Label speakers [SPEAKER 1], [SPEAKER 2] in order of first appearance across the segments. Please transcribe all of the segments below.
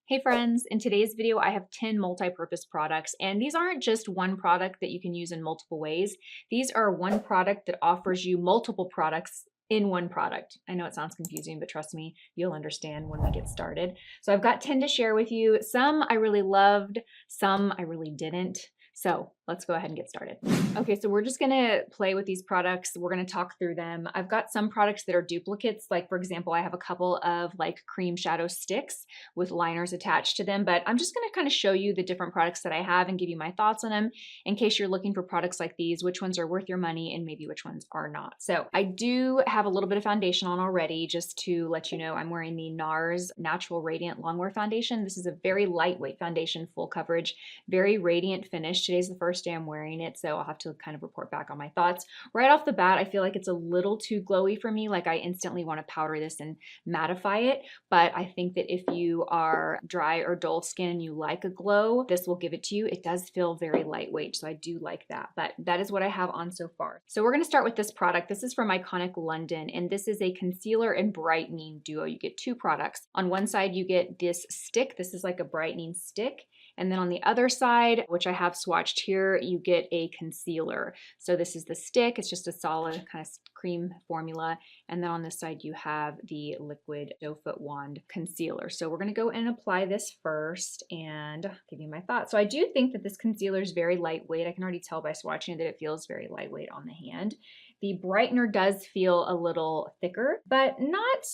[SPEAKER 1] Hey friends, in today's video I have 10 multi-purpose products, and these aren't just one product that you can use in multiple ways. These are one product that offers you multiple products in one product. I know it sounds confusing, but trust me, you'll understand when we get started. So I've got 10 to share with you. Some I really loved, some I really didn't. So let's go ahead and get started. Okay, so we're just gonna play with these products. We're gonna talk through them. I've got some products that are duplicates. Like for example, I have a couple of like cream shadow sticks with liners attached to them, but I'm just gonna kind of show you the different products that I have and give you my thoughts on them in case you're looking for products like these, which ones are worth your money and maybe which ones are not. So I do have a little bit of foundation on already, just to let you know I'm wearing the NARS Natural Radiant Longwear Foundation. This is a very lightweight foundation, full coverage, very radiant finish. Today's the first day I'm wearing it, so I'll have to kind of report back on my thoughts. Right off the bat, I feel like it's a little too glowy for me. Like I instantly want to powder this and mattify it, but I think that if you are dry or dull skin and you like a glow, this will give it to you. It does feel very lightweight, so I do like that, but that is what I have on so far. So we're going to start with this product. This is from Iconic London, and this is a concealer and brightening duo. You get two products. On one side, you get this stick. This is like a brightening stick. And then on the other side, which I have swatched here, you get a concealer. So this is the stick. It's just a solid kind of cream formula. And then on this side, you have the liquid doe foot wand concealer. So we're going to go and apply this first and give you my thoughts. So I do think that this concealer is very lightweight. I can already tell by swatching it that it feels very lightweight on the hand. The brightener does feel a little thicker, but not,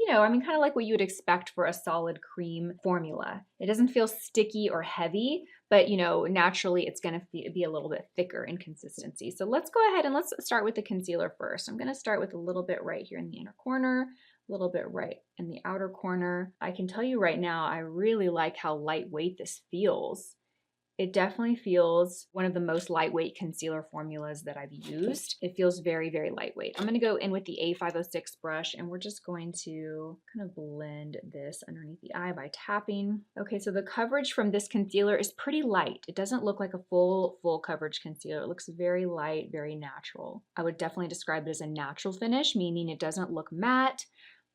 [SPEAKER 1] I mean, kind of like what you would expect for a solid cream formula. It doesn't feel sticky or heavy, but naturally it's going to be a little bit thicker in consistency. So let's go ahead and let's start with the concealer first. I'm going to start with a little bit right here in the inner corner, a little bit right in the outer corner. I can tell you right now, I really like how lightweight this feels. It definitely feels one of the most lightweight concealer formulas that I've used. It feels very, very lightweight. I'm gonna go in with the A506 brush and we're just going to kind of blend this underneath the eye by tapping. Okay, so the coverage from this concealer is pretty light. It doesn't look like a full coverage concealer. It looks very light, very natural. I would definitely describe it as a natural finish, meaning it doesn't look matte,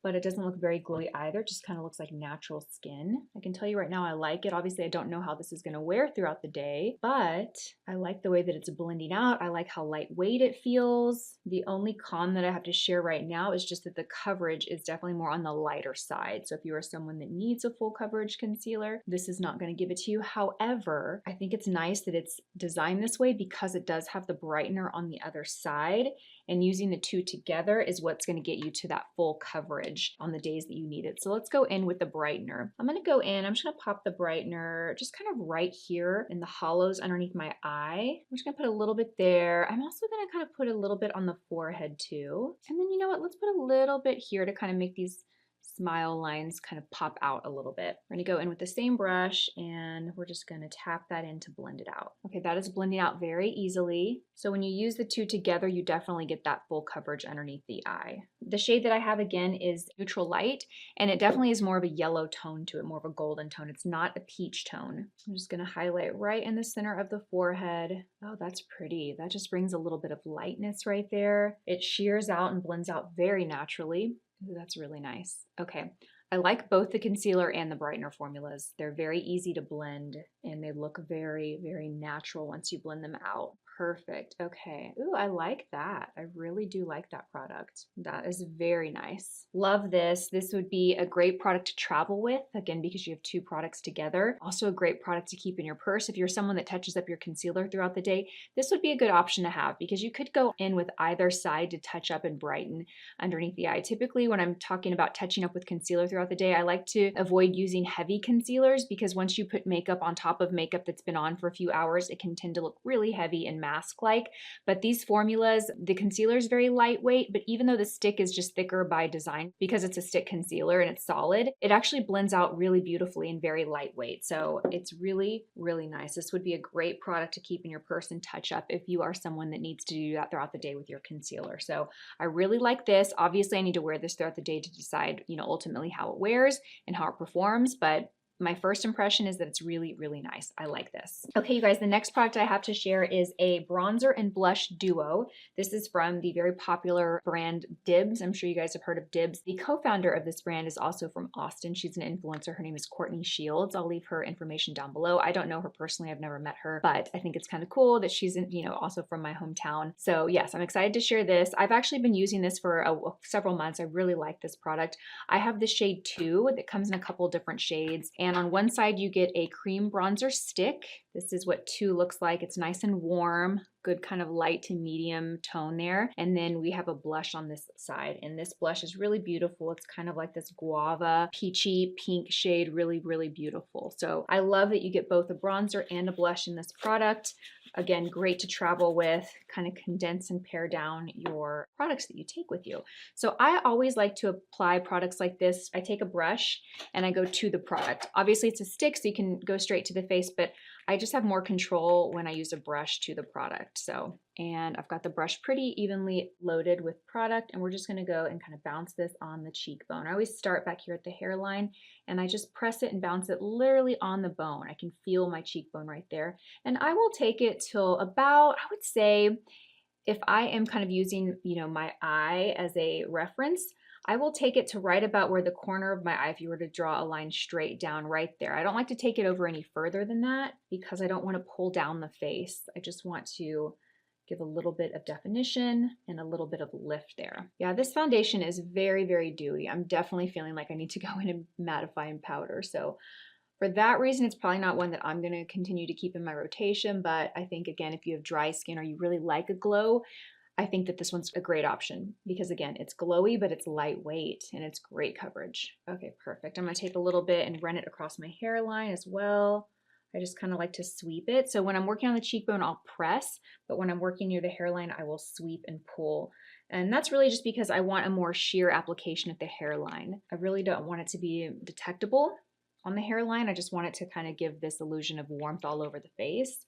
[SPEAKER 1] but it doesn't look very glowy either. It just kind of looks like natural skin. I can tell you right now I like it. Obviously, I don't know how this is gonna wear throughout the day, but I like the way that it's blending out. I like how lightweight it feels. The only con that I have to share right now is just that the coverage is definitely more on the lighter side. So if you are someone that needs a full coverage concealer, this is not gonna give it to you. However, I think it's nice that it's designed this way because it does have the brightener on the other side, and using the two together is what's gonna get you to that full coverage on the days that you need it. So let's go in with the brightener. I'm gonna go in, I'm just gonna pop the brightener just kind of right here in the hollows underneath my eye. I'm just gonna put a little bit there. I'm also gonna kind of put a little bit on the forehead too. And then you know what, let's put a little bit here to kind of make these smile lines kind of pop out a little bit. We're gonna go in with the same brush and we're just gonna tap that in to blend it out. Okay, that is blending out very easily. So when you use the two together, you definitely get that full coverage underneath the eye. The shade that I have again is Neutral Light, and it definitely is more of a yellow tone to it, more of a golden tone. It's not a peach tone. I'm just gonna highlight right in the center of the forehead. Oh, that's pretty. That just brings a little bit of lightness right there. It shears out and blends out very naturally. Ooh, that's really nice. Okay, I like both the concealer and the brightener formulas. They're very easy to blend and they look very, very natural once you blend them out. Perfect. Okay. Ooh, I like that. I really do like that product. That is very nice. Love this. This would be a great product to travel with, again, because you have two products together. Also a great product to keep in your purse. If you're someone that touches up your concealer throughout the day, this would be a good option to have because you could go in with either side to touch up and brighten underneath the eye. Typically, when I'm talking about touching up with concealer throughout the day, I like to avoid using heavy concealers because once you put makeup on top of makeup that's been on for a few hours, it can tend to look really heavy and mask-like. But these formulas, the concealer is very lightweight, but even though the stick is just thicker by design because it's a stick concealer and it's solid, it actually blends out really beautifully and very lightweight. So it's really, really nice. This would be a great product to keep in your purse and touch up if you are someone that needs to do that throughout the day with your concealer. So I really like this. Obviously, I need to wear this throughout the day to decide, ultimately how it wears and how it performs, but my first impression is that it's really, really nice. I like this. Okay, you guys, the next product I have to share is a bronzer and blush duo. This is from the very popular brand DIBS. I'm sure you guys have heard of DIBS. The co-founder of this brand is also from Austin. She's an influencer. Her name is Courtney Shields. I'll leave her information down below. I don't know her personally. I've never met her, but I think it's kind of cool that she's, also from my hometown. So yes, I'm excited to share this. I've actually been using this for several months. I really like this product. I have the shade 2 that comes in a couple different shades. And on one side, you get a cream bronzer stick. This is what 2 looks like. It's nice and warm, good kind of light to medium tone there. And then we have a blush on this side. And this blush is really beautiful. It's kind of like this guava, peachy pink shade, really, really beautiful. So I love that you get both a bronzer and a blush in this product. Again, great to travel with, kind of condense and pare down your products that you take with you. So I always like to apply products like this. I take a brush and I go to the product. Obviously it's a stick, so you can go straight to the face, but I just have more control when I use a brush to the product. So, and I've got the brush pretty evenly loaded with product, and we're just gonna go and kind of bounce this on the cheekbone. I always start back here at the hairline, and I just press it and bounce it literally on the bone. I can feel my cheekbone right there. And I will take it till about, I would say, if I am kind of using, my eye as a reference, I will take it to right about where the corner of my eye, if you were to draw a line straight down right there. I don't like to take it over any further than that because I don't want to pull down the face. I just want to give a little bit of definition and a little bit of lift there. Yeah, this foundation is very, very dewy. I'm definitely feeling like I need to go in and mattify and powder. So for that reason, it's probably not one that I'm going to continue to keep in my rotation. But I think, again, if you have dry skin or you really like a glow, I think that this one's a great option because, again, it's glowy, but it's lightweight and it's great coverage. Okay, perfect. I'm going to take a little bit and run it across my hairline as well. I just kind of like to sweep it. So when I'm working on the cheekbone, I'll press, but when I'm working near the hairline, I will sweep and pull. And that's really just because I want a more sheer application at the hairline. I really don't want it to be detectable on the hairline. I just want it to kind of give this illusion of warmth all over the face.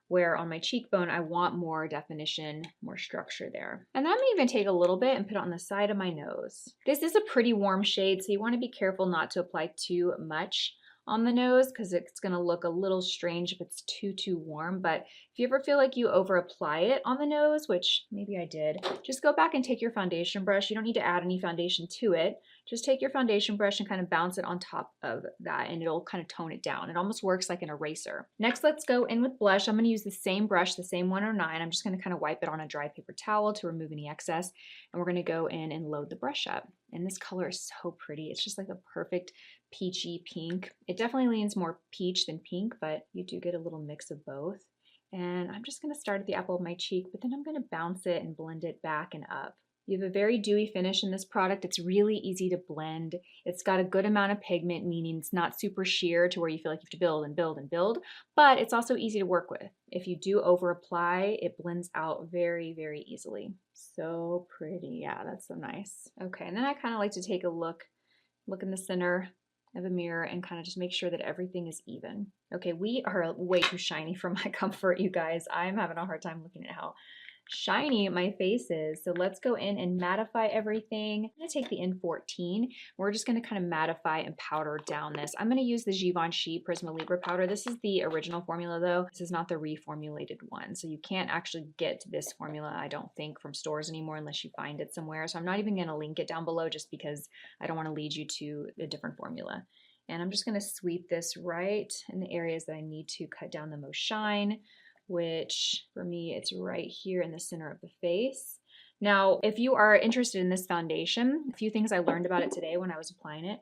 [SPEAKER 1] Where on my cheekbone, I want more definition, more structure there. And I'm gonna even take a little bit and put it on the side of my nose. This is a pretty warm shade, so you wanna be careful not to apply too much on the nose because it's gonna look a little strange if it's too warm. But if you ever feel like you over apply it on the nose, which maybe I did, just go back and take your foundation brush. You don't need to add any foundation to it. Just take your foundation brush and kind of bounce it on top of that and it'll kind of tone it down. It almost works like an eraser. Next, let's go in with blush. I'm going to use the same brush, the same 109. I'm just going to kind of wipe it on a dry paper towel to remove any excess. And we're going to go in and load the brush up. And this color is so pretty. It's just like a perfect peachy pink. It definitely leans more peach than pink, but you do get a little mix of both. And I'm just going to start at the apple of my cheek, but then I'm going to bounce it and blend it back and up. You have a very dewy finish in this product. It's really easy to blend. It's got a good amount of pigment, meaning it's not super sheer to where you feel like you have to build and build and build, but it's also easy to work with. If you do over apply, it blends out very, very easily. So pretty. Yeah, that's so nice. Okay, and then I kind of like to take a look in the center of a mirror and kind of just make sure that everything is even. Okay, we are way too shiny for my comfort, you guys. I'm having a hard time looking at how shiny my face is. So let's go in and mattify everything. I'm going to take the N14. We're just going to kind of mattify and powder down this. I'm going to use the Givenchy Prisma Libre powder. This is the original formula though. This is not the reformulated one. So you can't actually get this formula, I don't think, from stores anymore unless you find it somewhere. So I'm not even going to link it down below just because I don't want to lead you to a different formula. And I'm just going to sweep this right in the areas that I need to cut down the most shine, which for me, it's right here in the center of the face. Now, if you are interested in this foundation, a few things I learned about it today when I was applying it,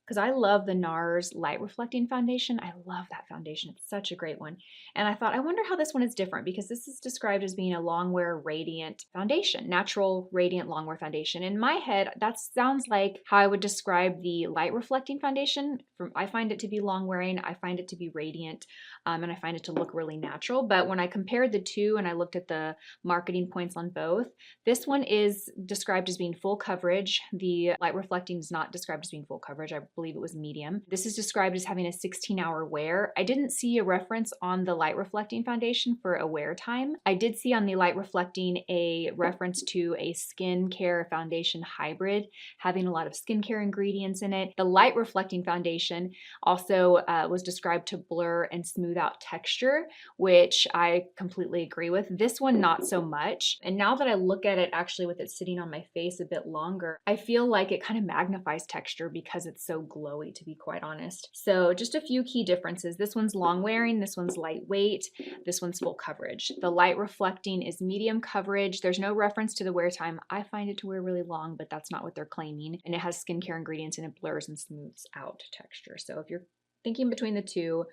[SPEAKER 1] because I love the NARS Light Reflecting Foundation. I love that foundation. It's such a great one. And I thought, I wonder how this one is different because this is described as being a Longwear Radiant Foundation, natural radiant Longwear foundation. In my head, that sounds like how I would describe the Light Reflecting Foundation. I find it to be long wearing, I find it to be radiant, and I find it to look really natural. But when I compared the two and I looked at the marketing points on both, this one is described as being full coverage. The Light Reflecting is not described as being full coverage. I believe it was medium. This is described as having a 16-hour wear. I didn't see a reference on the light reflecting foundation for a wear time. I did see on the light reflecting a reference to a skincare foundation hybrid having a lot of skincare ingredients in it. The light reflecting foundation also was described to blur and smooth out texture, which I completely agree with. This one, not so much. And now that I look at it actually with it sitting on my face a bit longer, I feel like it kind of magnifies texture because it's so glowy, to be quite honest. So just a few key differences. This one's long wearing, this one's lightweight, this one's full coverage. The light reflecting is medium coverage. There's no reference to the wear time. I find it to wear really long, but that's not what they're claiming. And it has skincare ingredients and it blurs and smooths out texture. So if you're thinking between the two,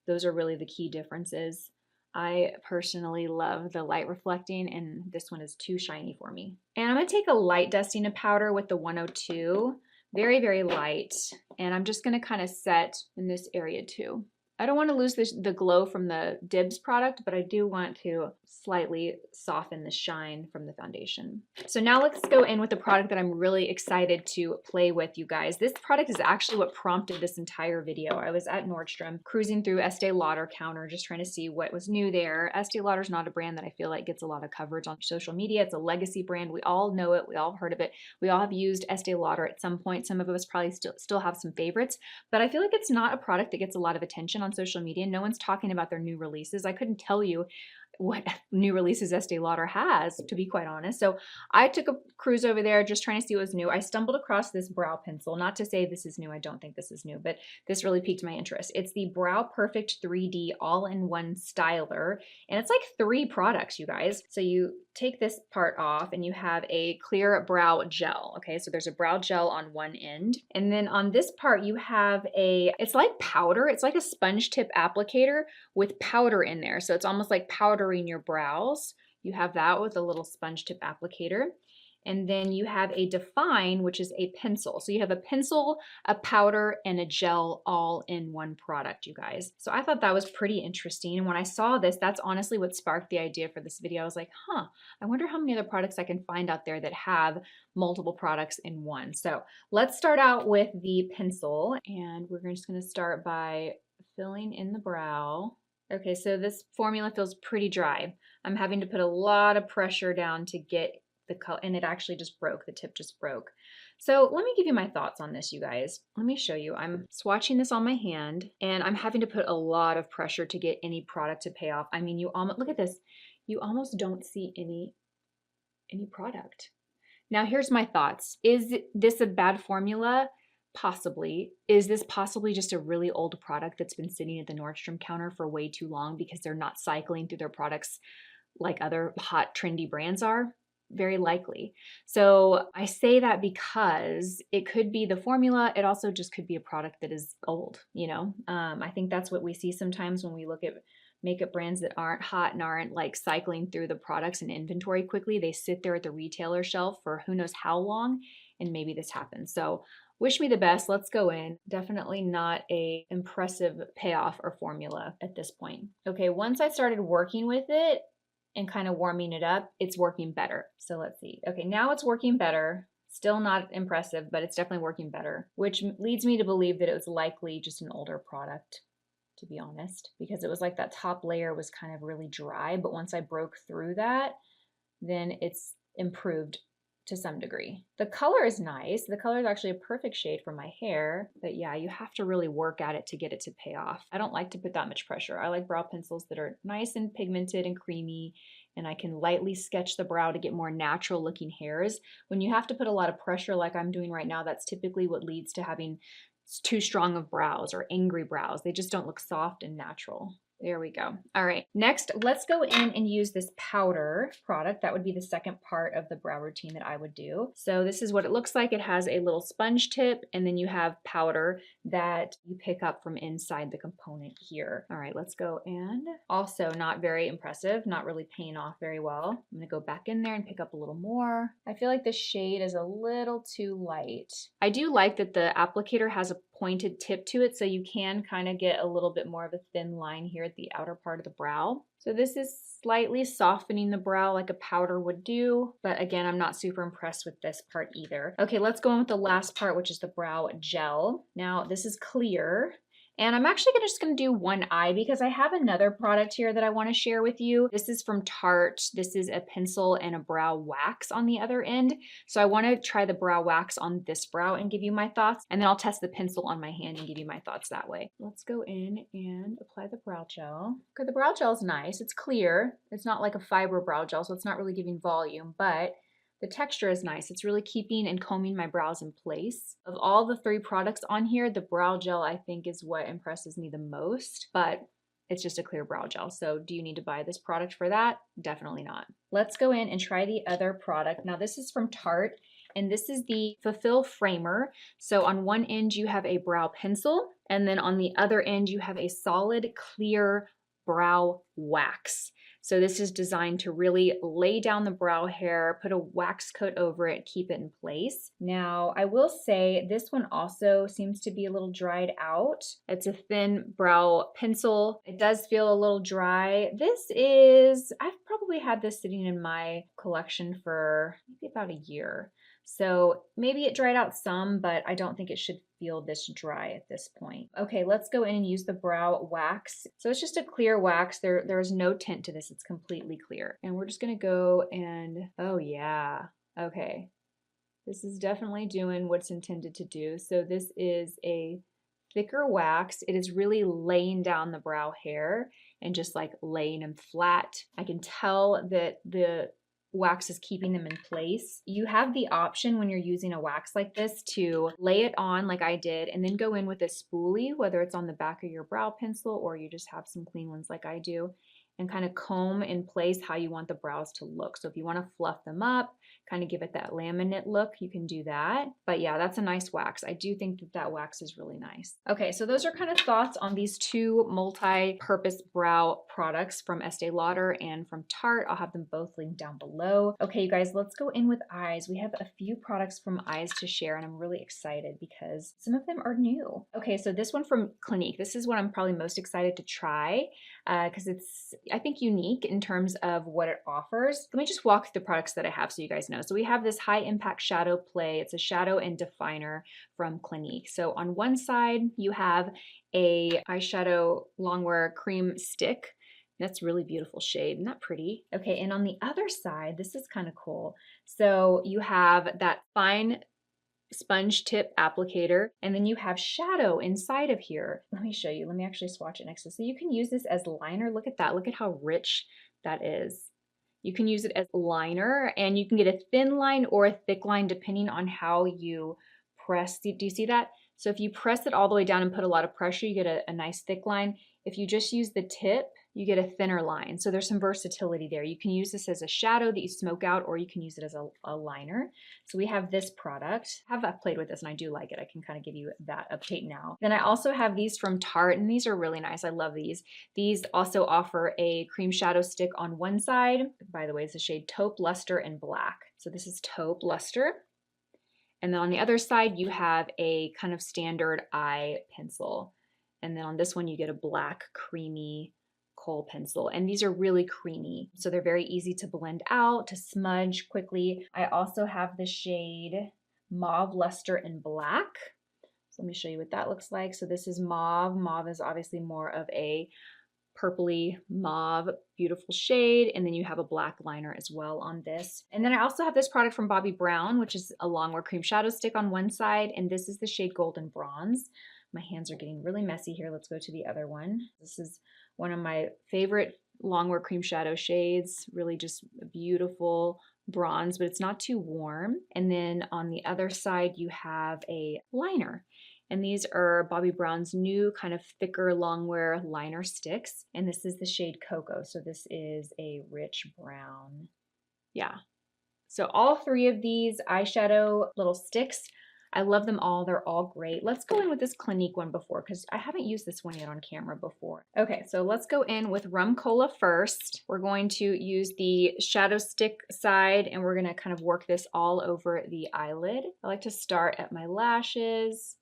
[SPEAKER 1] those are really the key differences. I personally love the light reflecting, and this one is too shiny for me. And I'm gonna take a light dusting of powder with the 102, very, very light. And I'm just gonna kind of set in this area too. I don't want to lose the glow from the DIBS product, but I do want to slightly soften the shine from the foundation. So now let's go in with the product that I'm really excited to play with, you guys. This product is actually what prompted this entire video. I was at Nordstrom cruising through Estee Lauder counter, just trying to see what was new there. Estee Lauder is not a brand that I feel like gets a lot of coverage on social media. It's a legacy brand. We all know it. We all heard of it. We all have used Estee Lauder at some point. Some of us probably still have some favorites, but I feel like it's not a product that gets a lot of attention on social media. No one's talking about their new releases. I couldn't tell you what new releases Estee Lauder has, to be quite honest. So I took a cruise over there just trying to see what was new. I stumbled across this brow pencil. Not to say this is new. I don't think this is new, but this really piqued my interest. It's the Browperfect 3D all-in-one styler, and it's like 3 products, you guys. So you take this part off and you have a clear brow gel. Okay, so there's a brow gel on one end, and then on this part you have it's like powder. It's like a sponge tip applicator with powder in there. So it's almost like powdering your brows. You have that with a little sponge tip applicator. And then you have a define, which is a pencil. So you have a pencil, a powder, and a gel all in one product, you guys. So I thought that was pretty interesting. And when I saw this, that's honestly what sparked the idea for this video. I was like, I wonder how many other products I can find out there that have multiple products in one. So let's start out with the pencil. And we're just gonna start by filling in the brow. Okay, so this formula feels pretty dry. I'm having to put a lot of pressure down to get the color, and it actually just broke. The tip just broke. So let me give you my thoughts on this, you guys. Let me show you. I'm swatching this on my hand, and I'm having to put a lot of pressure to get any product to pay off. I mean, you almost, look at this. You almost don't see any product. Now, here's my thoughts. Is this a bad formula? Possibly. Is this possibly just a really old product that's been sitting at the Nordstrom counter for way too long because they're not cycling through their products like other hot, trendy brands are? Very likely. So I say that because it could be the formula. It also just could be a product that is old, you know? I think that's what we see sometimes when we look at makeup brands that aren't hot and aren't like cycling through the products and inventory quickly. They sit there at the retailer shelf for who knows how long, and maybe this happens. So wish me the best. Let's go in. Definitely not a impressive payoff or formula at this point. Okay, once I started working with it and kind of warming it up, it's working better. So let's see. Okay, now it's working better. Still not impressive, but it's definitely working better, which leads me to believe that it was likely just an older product, to be honest, because it was like that top layer was kind of really dry, but once I broke through that, then it's improved to some degree. The color is nice. The color is actually a perfect shade for my hair, but yeah, you have to really work at it to get it to pay off. I don't like to put that much pressure. I like brow pencils that are nice and pigmented and creamy, and I can lightly sketch the brow to get more natural looking hairs. When you have to put a lot of pressure like I'm doing right now, that's typically what leads to having too strong of brows or angry brows. They just don't look soft and natural. There we go. All right, next, let's go in and use this powder product. That would be the second part of the brow routine that I would do. So this is what it looks like. It has a little sponge tip, and then you have powder that you pick up from inside the component here. All right, let's go in. Also not very impressive, not really paying off very well. I'm gonna go back in there and pick up a little more. I feel like the shade is a little too light. I do like that the applicator has a pointed tip to it, so you can kind of get a little bit more of a thin line here at the outer part of the brow. So this is slightly softening the brow like a powder would do, but again, I'm not super impressed with this part either. Okay, let's go on with the last part, which is the brow gel. Now, this is clear. And I'm actually just gonna do one eye because I have another product here that I wanna share with you. This is from Tarte. This is a pencil and a brow wax on the other end. So I wanna try the brow wax on this brow and give you my thoughts, and then I'll test the pencil on my hand and give you my thoughts that way. Let's go in and apply the brow gel. Okay, the brow gel is nice. It's clear. It's not like a fiber brow gel, so it's not really giving volume, but the texture is nice. It's really keeping and combing my brows in place. Of all the 3 products on here, the brow gel I think is what impresses me the most, but it's just a clear brow gel. So do you need to buy this product for that? Definitely not. Let's go in and try the other product. Now this is from Tarte, and this is the Fullfill Framer. So on one end you have a brow pencil, and then on the other end you have a solid clear brow wax. So this is designed to really lay down the brow hair, put a wax coat over it, keep it in place. Now, I will say this one also seems to be a little dried out. It's a thin brow pencil. It does feel a little dry. I've probably had this sitting in my collection for maybe about a year. So maybe it dried out some, but I don't think it should feel this dry at this point. Okay, let's go in and use the brow wax. So it's just a clear wax. There's no tint to this. It's completely clear. And we're just gonna go and, oh yeah, okay. This is definitely doing what it's intended to do. So this is a thicker wax. It is really laying down the brow hair and just like laying them flat. I can tell that the wax is keeping them in place. You have the option when you're using a wax like this to lay it on like I did and then go in with a spoolie, whether it's on the back of your brow pencil or you just have some clean ones like I do, and kind of comb in place how you want the brows to look. So if you want to fluff them up, kind of give it that laminate look, you can do that. But yeah, that's a nice wax. I do think that that wax is really nice. Okay, so those are kind of thoughts on these 2 multi-purpose brow products from Estee Lauder and from Tarte. I'll have them both linked down below. Okay, you guys, let's go in with eyes. We have a few products from eyes to share, and I'm really excited because some of them are new. Okay, so this one from Clinique. This is what I'm probably most excited to try because it's, I think, unique in terms of what it offers. Let me just walk through the products that I have so you guys know. So we have this high impact shadow play. It's a shadow and definer from Clinique. So on one side you have a eyeshadow Longwear cream stick. That's really beautiful shade. Isn't that pretty? Okay, and on the other side, this is kind of cool. So you have that fine sponge tip applicator, and then you have shadow inside of here. Let me show you. Let me actually swatch it next to this. So you can use this as liner. Look at that. Look at how rich that is. You can use it as liner, and you can get a thin line or a thick line depending on how you press. Do you see that? So if you press it all the way down and put a lot of pressure, you get a nice thick line. If you just use the tip, you get a thinner line. So there's some versatility there. You can use this as a shadow that you smoke out, or you can use it as a liner. So we have this product. I've played with this and I do like it. I can kind of give you that update now. Then I also have these from Tarte, and these are really nice. I love these. These also offer a cream shadow stick on one side. By the way, it's the shade Taupe, Luster, and Black. So this is Taupe Luster. And then on the other side, you have a kind of standard eye pencil. And then on this one, you get a black creamy Kohl pencil. And these are really creamy. So they're very easy to blend out, to smudge quickly. I also have the shade Mauve, Luster, and Black. So let me show you what that looks like. So this is mauve. Mauve is obviously more of a purpley mauve, beautiful shade. And then you have a black liner as well on this. And then I also have this product from Bobbi Brown, which is a Longwear cream shadow stick on one side. And this is the shade Golden Bronze. My hands are getting really messy here. Let's go to the other one. This is one of my favorite Longwear cream shadow shades. Really just a beautiful bronze, but it's not too warm. And then on the other side, you have a liner. And these are Bobbi Brown's new kind of thicker Longwear liner sticks. And this is the shade Cocoa. So this is a rich brown. Yeah. So all 3 of these eyeshadow little sticks, I love them all. They're all great. Let's go in with this Clinique one because I haven't used this one yet on camera before. Okay, so let's go in with Rum Cola first. We're going to use the shadow stick side, and we're gonna kind of work this all over the eyelid. I like to start at my lashes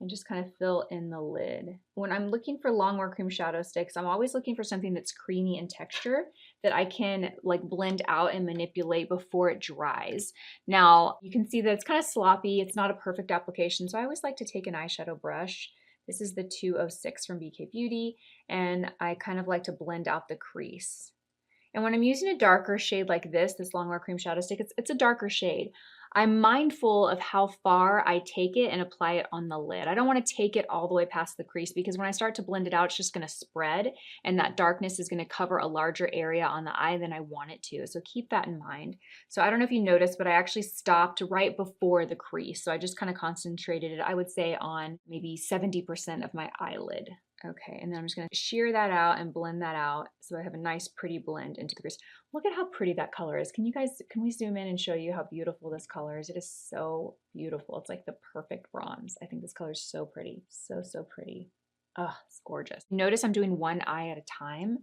[SPEAKER 1] and just kind of fill in the lid. When I'm looking for Longwear cream shadow sticks, I'm always looking for something that's creamy in texture that I can like blend out and manipulate before it dries. Now, you can see that it's kind of sloppy. It's not a perfect application, so I always like to take an eyeshadow brush. This is the 206 from BK Beauty, and I kind of like to blend out the crease. And when I'm using a darker shade like this Longwear cream shadow stick, it's a darker shade. I'm mindful of how far I take it and apply it on the lid. I don't want to take it all the way past the crease because when I start to blend it out, it's just going to spread and that darkness is going to cover a larger area on the eye than I want it to. So keep that in mind. So I don't know if you noticed, but I actually stopped right before the crease. So I just kind of concentrated it, I would say, on maybe 70% of my eyelid. Okay, and then I'm just gonna shear that out and blend that out so I have a nice pretty blend into the crease. Look at how pretty that color is. Can we zoom in and show you how beautiful this color is? It is so beautiful. It's like the perfect bronze. I think this color is so pretty, so pretty. Oh, it's gorgeous. Notice I'm doing one eye at a time,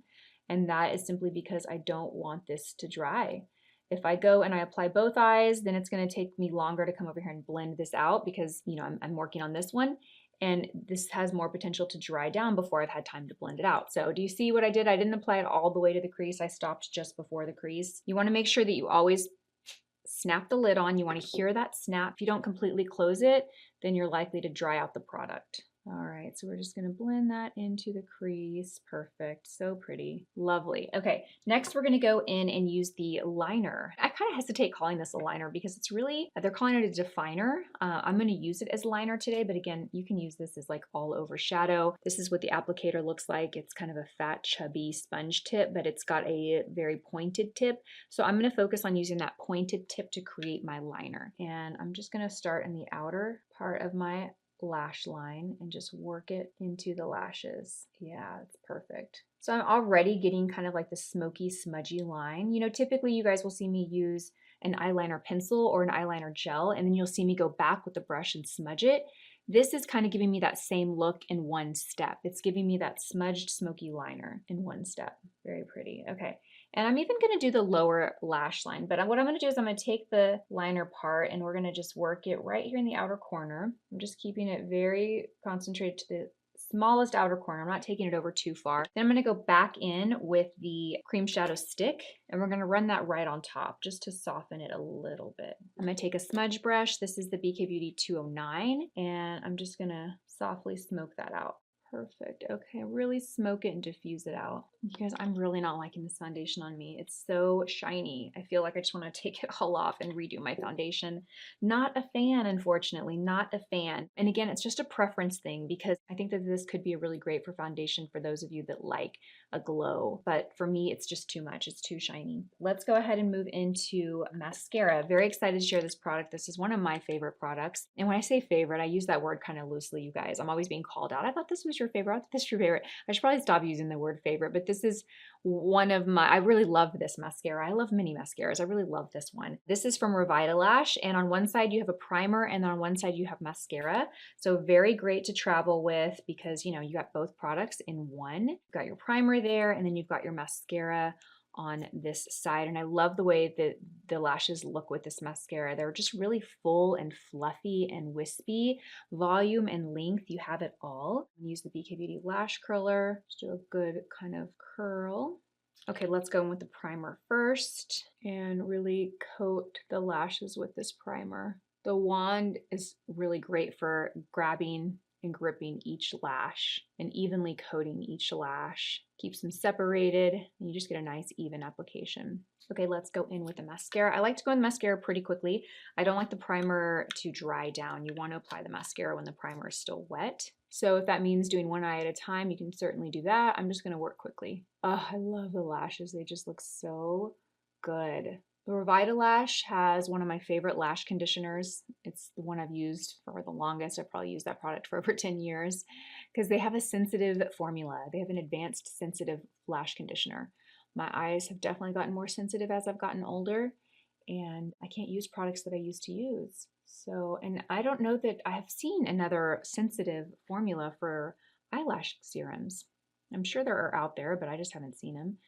[SPEAKER 1] and that is simply because I don't want this to dry. If I go and I apply both eyes, then it's gonna take me longer to come over here and blend this out because, you know, I'm working on this one. And this has more potential to dry down before I've had time to blend it out. So do you see what I did? I didn't apply it all the way to the crease. I stopped just before the crease. You want to make sure that you always snap the lid on. You want to hear that snap. If you don't completely close it, then you're likely to dry out the product. All right, so we're just gonna blend that into the crease. Perfect, so pretty, lovely. Okay, next we're gonna go in and use the liner. I kind of hesitate calling this a liner because it's really, they're calling it a definer. I'm gonna use it as liner today, but again, you can use this as like all over shadow. This is what the applicator looks like. It's kind of a fat, chubby sponge tip, but it's got a very pointed tip. So I'm gonna focus on using that pointed tip to create my liner. And I'm just gonna start in the outer part of my lash line and just work it into the lashes. Yeah, it's perfect. So I'm already getting kind of like the smoky, smudgy line. You know, typically you guys will see me use an eyeliner pencil or an eyeliner gel, and then you'll see me go back with the brush and smudge it. This is kind of giving me that same look in one step. It's giving me that smudged, smoky liner in one step. Very pretty. Okay. And I'm even going to do the lower lash line, but what I'm going to do is I'm going to take the liner part and we're going to just work it right here in the outer corner. I'm just keeping it very concentrated to the smallest outer corner. I'm not taking it over too far. Then I'm going to go back in with the cream shadow stick and we're going to run that right on top just to soften it a little bit. I'm going to take a smudge brush. This is the BK Beauty 209 and I'm just going to softly smoke that out. Perfect. Okay, really smoke it and diffuse it out. Because I'm really not liking this foundation on me. It's so shiny. I feel like I just want to take it all off and redo my foundation. Not a fan, unfortunately, not a fan. And again, it's just a preference thing because I think that this could be really great for foundation for those of you that like a glow. But for me, it's just too much. It's too shiny. Let's go ahead and move into mascara. Very excited to share this product. This is one of my favorite products. And when I say favorite, I use that word kind of loosely, you guys. I'm always being called out. I thought this was your favorite. I thought this was your favorite. I should probably stop using the word favorite, but this is one of my, I really love this mascara. I love mini mascaras. I really love this one. This is from REVITALASH, and on one side you have a primer and then on one side you have mascara. So very great to travel with because, you know, you got both products in one. You've got your primer there and then you've got your mascara on this side. And I love the way that the lashes look with this mascara. They're just really full and fluffy and wispy. Volume and length, you have it all. Use the BK Beauty lash curler. Just do a good kind of curl. Okay, let's go in with the primer first and really coat the lashes with this primer. The wand is really great for grabbing and gripping each lash and evenly coating each lash. Keeps them separated and you just get a nice even application. Okay, let's go in with the mascara. I like to go in mascara pretty quickly. I don't like the primer to dry down. You want to apply the mascara when the primer is still wet. So if that means doing one eye at a time, you can certainly do that. I'm just going to work quickly. Oh, I love the lashes. They just look so good. The REVITALASH has one of my favorite lash conditioners. It's the one I've used for the longest. I've probably used that product for over 10 years because they have a sensitive formula. They have an advanced sensitive lash conditioner. My eyes have definitely gotten more sensitive as I've gotten older, and I can't use products that I used to use. So, and I don't know that I have seen another sensitive formula for eyelash serums. I'm sure there are out there, but I just haven't seen them.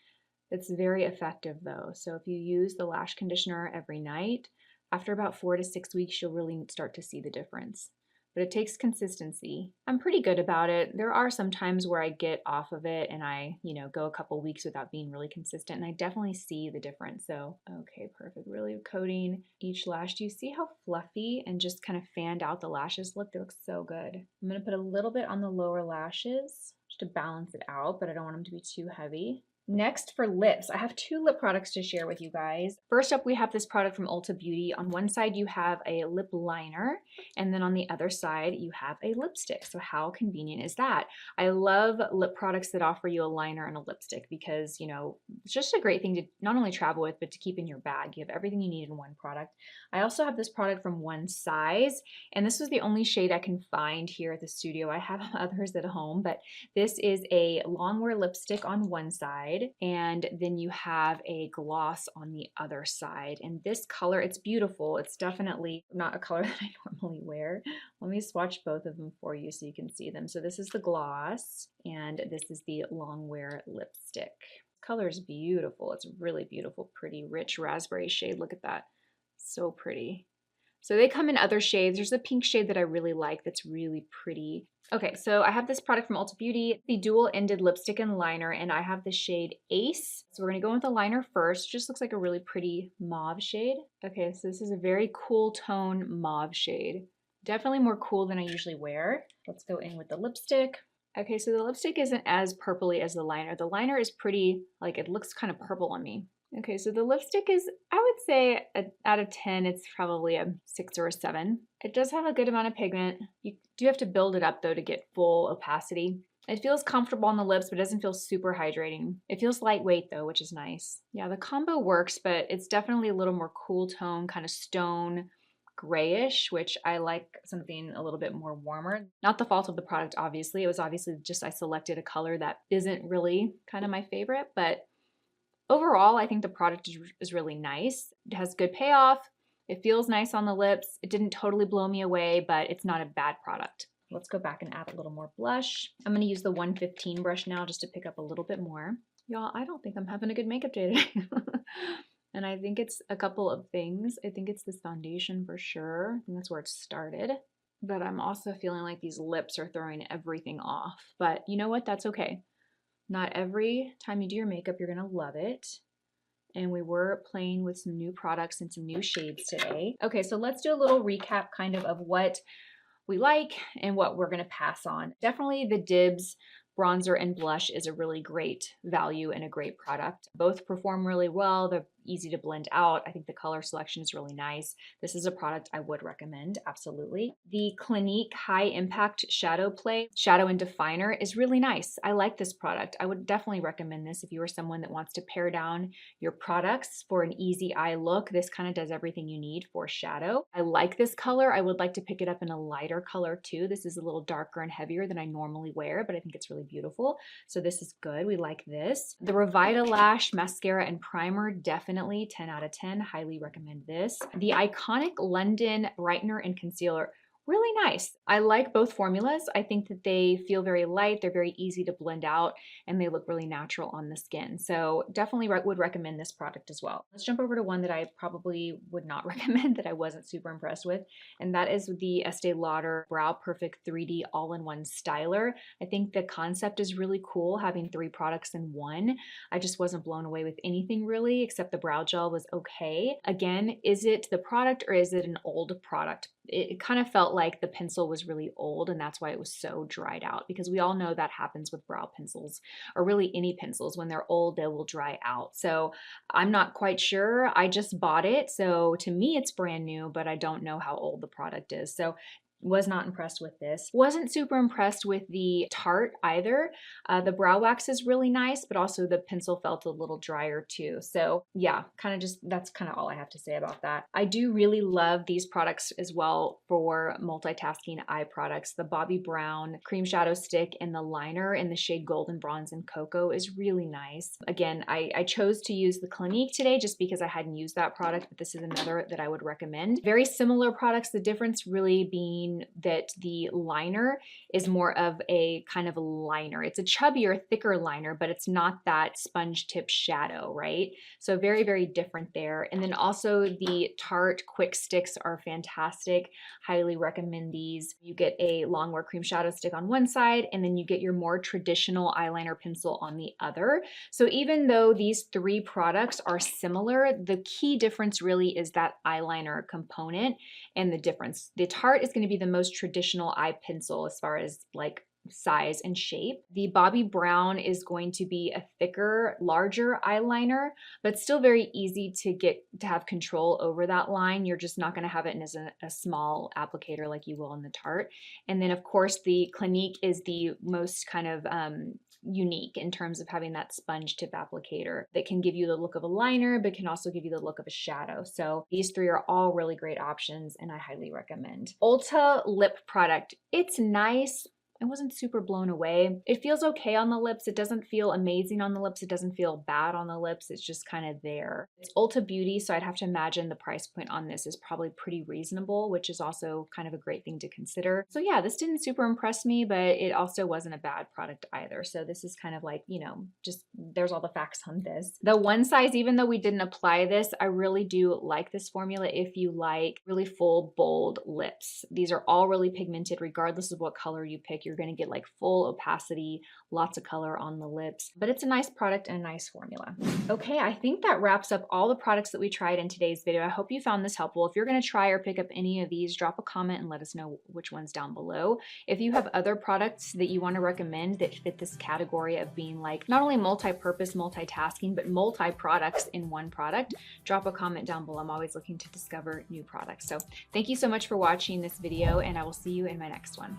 [SPEAKER 1] It's very effective though. So if you use the lash conditioner every night, after about 4 to 6 weeks, you'll really start to see the difference. but it takes consistency. I'm pretty good about it. There are some times where I get off of it and I, go a couple weeks without being really consistent, and I definitely see the difference. So, okay, perfect. Really coating each lash. Do you see how fluffy and just kind of fanned out the lashes look? They look so good. I'm gonna put a little bit on the lower lashes just to balance it out, but I don't want them to be too heavy. Next, for lips, I have 2 lip products to share with you guys. First up, we have this product from Ulta Beauty. On one side, you have a lip liner, and then on the other side, you have a lipstick. So how convenient is that? I love lip products that offer you a liner and a lipstick because, it's just a great thing to not only travel with, but to keep in your bag. You have everything you need in one product. I also have this product from One Size, and this was the only shade I can find here at the studio. I have others at home, but this is a Longwear lipstick on one side, and then you have a gloss on the other side. And this color, it's beautiful. It's definitely not a color that I normally wear. Let me swatch both of them for you so you can see them. So this is the gloss, and this is the Longwear lipstick. Color is beautiful. It's really beautiful, pretty rich raspberry shade. Look at that. So pretty. So they come in other shades. There's a pink shade that I really like that's really pretty. Okay, so I have this product from Ulta Beauty, the dual-ended lipstick and liner, and I have the shade Ace. So we're gonna go with the liner first. Just looks like a really pretty mauve shade. Okay, so this is a very cool tone mauve shade. Definitely more cool than I usually wear. Let's go in with the lipstick. Okay, so the lipstick isn't as purpley as the liner. The liner is pretty, like it looks kind of purple on me. Okay, so the lipstick is, I would say out of 10, it's probably a 6 or a 7. It does have a good amount of pigment. You do have to build it up though to get full opacity. It feels comfortable on the lips, but doesn't feel super hydrating. It feels lightweight though, which is nice. Yeah, the combo works, but it's definitely a little more cool tone, kind of stone grayish, which I like something a little bit more warmer. Not the fault of the product, obviously. It was obviously just I selected a color that isn't really kind of my favorite, but overall, I think the product is really nice. It has good payoff. It feels nice on the lips. It didn't totally blow me away, but it's not a bad product. Let's go back and add a little more blush. I'm gonna use the 115 brush now just to pick up a little bit more. Y'all, I don't think I'm having a good makeup day today. And I think it's a couple of things. I think it's this foundation for sure. I think that's where it started. But I'm also feeling like these lips are throwing everything off. But you know what? That's okay. Not every time you do your makeup, you're gonna love it. And we were playing with some new products and some new shades today. Okay, so let's do a little recap kind of what we like and what we're gonna pass on. Definitely the DIBS bronzer and blush is a really great value and a great product. Both perform really well. They're easy to blend out. I think the color selection is really nice. This is a product I would recommend, absolutely. The Clinique High Impact Shadow Play Shadow and Definer is really nice. I like this product. I would definitely recommend this if you are someone that wants to pare down your products for an easy eye look. This kind of does everything you need for shadow. I like this color. I would like to pick it up in a lighter color too. This is a little darker and heavier than I normally wear, but I think it's really beautiful. So this is good. We like this. The REVITALASH Mascara and Primer, definitely 10 out of 10. Highly recommend this. The Iconic London Brightener and Concealer, really nice. I like both formulas. I think that they feel very light, they're very easy to blend out, and they look really natural on the skin. So definitely would recommend this product as well. Let's jump over to one that I probably would not recommend, that I wasn't super impressed with, and that is the Estee Lauder Browperfect 3D All-in-One Styler. I think the concept is really cool, having 3 products in one. I just wasn't blown away with anything really, except the brow gel was okay. Again, is it the product or is it an old product? It kind of felt like the pencil was really old, and that's why it was so dried out, because we all know that happens with brow pencils, or really any pencils. When they're old, they will dry out. So I'm not quite sure. I just bought it, so to me it's brand new, but I don't know how old the product is. So was not impressed with this. Wasn't super impressed with the Tarte either. The brow wax is really nice, but also the pencil felt a little drier too. So yeah, that's kind of all I have to say about that. I do really love these products as well for multitasking eye products. The Bobbi Brown Cream Shadow Stick and the liner in the shade Golden Bronze and Cocoa is really nice. Again, I chose to use the Clinique today just because I hadn't used that product, but this is another that I would recommend. Very similar products, the difference really being finding that the liner is more of a kind of liner. It's a chubbier, thicker liner, but it's not that sponge tip shadow, right? So very, very different there. And then also the Tarte Quick Sticks are fantastic. Highly recommend these. You get a Longwear cream shadow stick on one side, and then you get your more traditional eyeliner pencil on the other. So even though these three products are similar, the key difference really is that eyeliner component and the difference. The Tarte is going to be the most traditional eye pencil as far as like size and shape. The Bobbi Brown is going to be a thicker, larger eyeliner, but still very easy to have control over that line. You're just not going to have it in as a small applicator like you will in the Tarte. And then of course the Clinique is the most kind of unique in terms of having that sponge tip applicator that can give you the look of a liner, but can also give you the look of a shadow. So these three are all really great options and I highly recommend. Ulta lip product. It's nice. I wasn't super blown away. It feels okay on the lips. It doesn't feel amazing on the lips. It doesn't feel bad on the lips. It's just kind of there. It's Ulta Beauty, so I'd have to imagine the price point on this is probably pretty reasonable, which is also kind of a great thing to consider. So yeah, this didn't super impress me, but it also wasn't a bad product either. So this is kind of like, you know, just there's all the facts on this. The one size, even though we didn't apply this, I really do like this formula if you like really full, bold lips. These are all really pigmented regardless of what color you pick. You're going to get like full opacity, lots of color on the lips, but it's a nice product and a nice formula. Okay, I think that wraps up all the products that we tried in today's video. I hope you found this helpful. If you're going to try or pick up any of these, drop a comment and let us know which ones down below. If you have other products that you want to recommend that fit this category of being like not only multi-purpose, multitasking, but multi-products in one product, drop a comment down below. I'm always looking to discover new products. So thank you so much for watching this video and I will see you in my next one.